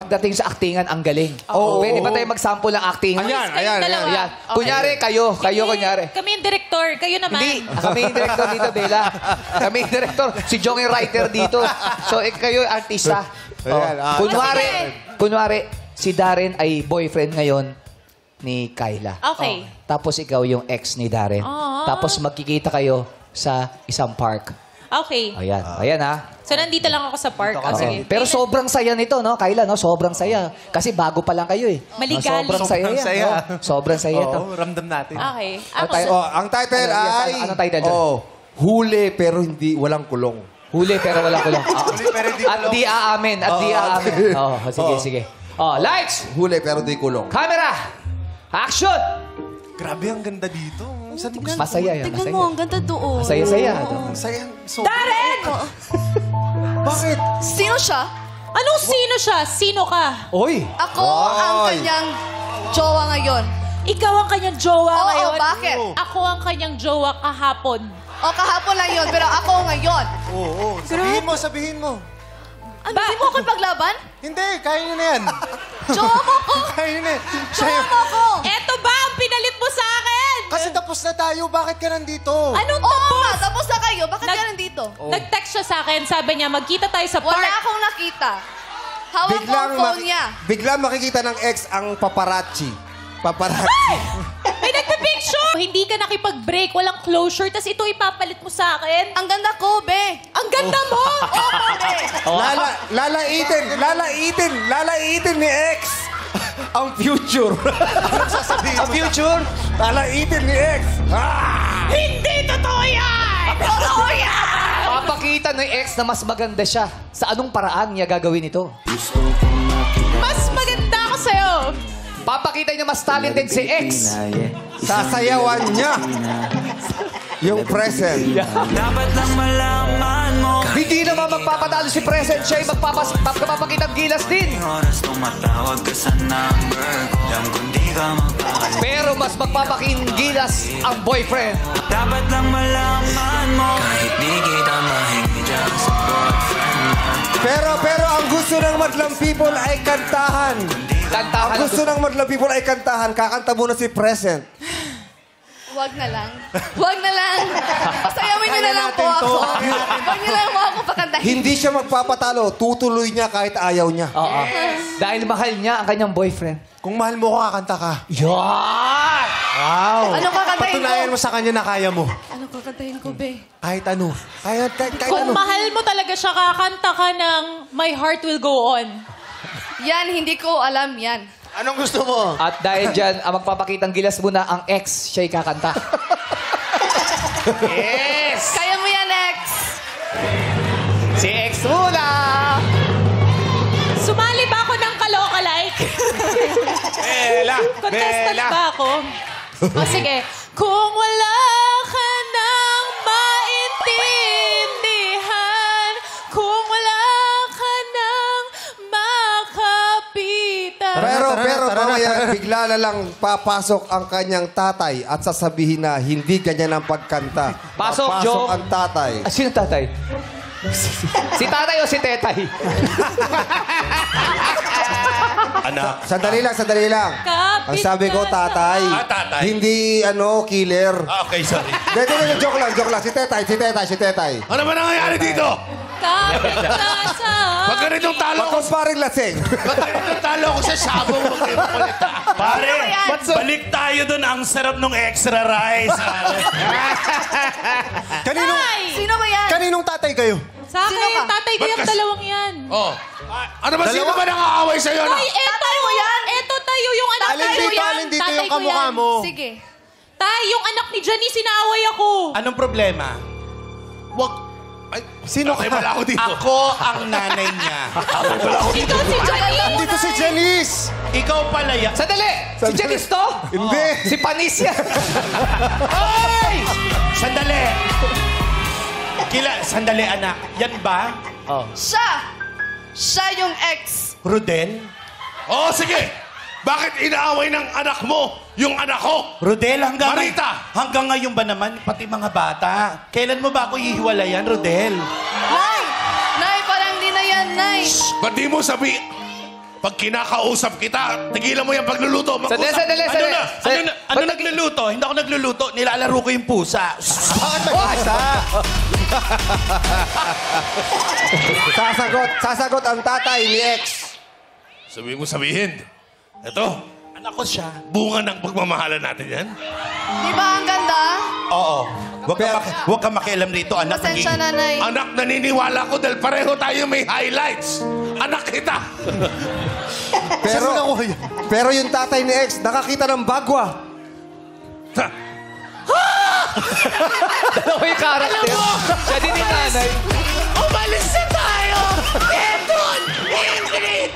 pagdating sa aktingan, ang galing. Pwede ba tayo mag-sample ng aktingan? Ayan. Kunyari, kayo kunyari. Kami yung director, kayo naman. Hindi, kami yung director dito, Bella. Kami yung director. Si Jong yung writer dito. So, kayo yung artista. Kunwari, si Darren ay boyfriend ngayon ni Kyla. Okay. Tapos ikaw yung ex ni Darren. Tapos magkikita kayo sa isang park. Okay. Ayan ha. So, nandito lang ako sa park. Sige. Pero sobrang saya nito, no, Kyla, no? Sobrang saya. Kasi bago pa lang kayo eh. Maligali. Sobrang saya yan. No? Sobrang saya ito. Ramdam natin. Okay. Ang title ay... Anong title dyan? Huli pero hindi walang kulong. Huli pero walang kulong. Huli pero hindi At kulong. di aamin. Sige. Lights! Huli pero di kulong. Camera! Action! Grabe, ang ganda dito. Saan mo gusto? Masaya yan. Tignan mo, ang ganda doon. Masaya. Saya. Darren! Bakit? Sino siya? Anong sino siya? Sino ka? Oy! Ako ang kanyang jowa ngayon. Ikaw ang kanyang jowa Oo, ngayon? bakit? Ako ang kanyang jowa kahapon. O, kahapon lang yun, pero ako ngayon. Oo. Sabihin mo. Ano, hindi mo ako paglaban? Hindi, kaya nyo na yan. Jowa mo ko! Kaya nyo na yan. Jowa mo ko! Eto ba ang pinalit mo sa akin? Kasi tapos na tayo, bakit ka nandito? Anong Oo tapos? nga, tapos na kayo. Bakit ka nandito? Nag-text siya sa akin. Sabi niya, magkita tayo sa park. Wala akong nakita. Hawak ko ang phone niya. Biglang makikita ng ex ang paparazzi. Paparazzi. May nagpa-picture! Hindi ka nakipag-break, walang closure, tas ito ipapalit mo sa akin. Ang ganda ko, be. Ang ganda mo! Opo, be. Lalaitin ni ex ang future. Ang future! Lalaitin ni ex. Hindi totoo yan! Totoo yan! Papakita ng ex na mas maganda siya. Sa anong paraan niya gagawin ito? Mas maganda ako sa'yo. Papakita niya mas talented si ex. Sasayawan niya. Yung present. Dapat lang malaman mo. Hindi naman magpapatalo si present. Siya ay magpapakita ng gilas din. Oras tumatawag ka sa number ko. Alam kung di ka magpapalala. Pero mas magpapakingilas ang boyfriend. Dapat lang malaman mo. Kahit di kita mahingi dyan sa boyfriend mo. Pero ang gusto ng Madlang People ay kantahan. Kantahan. Ang gusto ng Madlang People ay kantahan. Kakanta muna si present. Huwag na lang. Huwag na lang. Sayawin niyo na lang po ako. Huwag niyo lang po ako pakantahin. Hindi siya magpapatalo. Tutuloy niya kahit ayaw niya. Oo. Dahil mahal niya ang kanyang boyfriend. Kung mahal mo ko, kakanta ka. Yan! Wow! Anong kakantahin ko? Patunayan mo sa kanya na kaya mo. Anong kakantahin ko, be? Kahit ano. Kahit Kung ano. mahal mo talaga siya, kakanta ka ng My Heart Will Go On. Yan, hindi ko alam yan. Anong gusto mo? At dahil dyan, ang magpapakitang gilas muna ang ex, siya'y kakanta. Yes! Kaya mo yan, ex. Si ex muna! Sumali ba ako ng kaloka-like? Bella! Contestant ba ako? O sige. Kung wala ka nang maintindihan, kung wala ka nang makapitan. Pero mamaya bigla na lang papasok ang kanyang tatay at sasabihin na hindi ganyan ang pagkanta. Pasok, Papasok Joe. ang tatay. Sino tatay? Si tatay o si tetay? Anak. Sandali lang. Kapit Ang sabi ko, ka sa- tatay. tatay. Hindi, killer. Okay, sorry. Hindi, joke lang. Si tetay. Ano ba nangyayari dito? Kapit ka sa... Pag ganitong talo ko, Paring lasing. pag ganitong talo ko sa sabong, magkaipagalita. Pare, balik tayo dun. Ang sarap nung extra rice. Sino ba yan? Kaninong tatay kayo? Sa akin, Sino ka? tatay ko yung dalawang yan. Oh. Ano ba, sino ba nangaaway sa'yo? Ay, eto! Tatay mo yan? Eto tayo, yung anak Alin tayo dito, yan. alin dito Tatay yung ko kamukha yan. mo? Sige. Tay, yung anak ni Janice, sinaaway ako. Anong problema? Wag. Ay, sino Okay, wala ako dito. Ako ang nanay niya. Ikaw si Janice. Dito si Janice. Ikaw pala yan. Sandali! Si Janice to? Hindi. Si Panis yan. Ay! Sandali. Sandali, anak. Yan ba? Siya yung ex. Rudel? Oh, sige. Bakit inaaway ng anak mo yung anak ko? Rodel, hanggang Marita! hanggang ngayon ba naman, pati mga bata? Kailan mo ba ako ihiwalayan, Rodel? Nay, parang di na yan, Nay. Ba't di mo sabi... Pag kinakausap kita, tigilan mo yung pagluluto. Sandali, sandali, sandali. Ano nagluluto? Hindi ako nagluluto. Nilalaro ko yung pusa. Bakit nag-isa? Sasagot ang tatay ni X. Sabihin. Ito, Anak ko siya. bunga ng pagmamahalan natin yan. Di ba ang ganda? Oo. Huwag ka makialam rito, anak. Pasensya, nanay. Anak, naniniwala ko dahil pareho tayo may highlights. Anak kita. Pero yung tatay ni X, nakakita ng bagwa. Dalawa yung character. Siya din yung nanay. Umalis na tayo! Eton! Ingrid!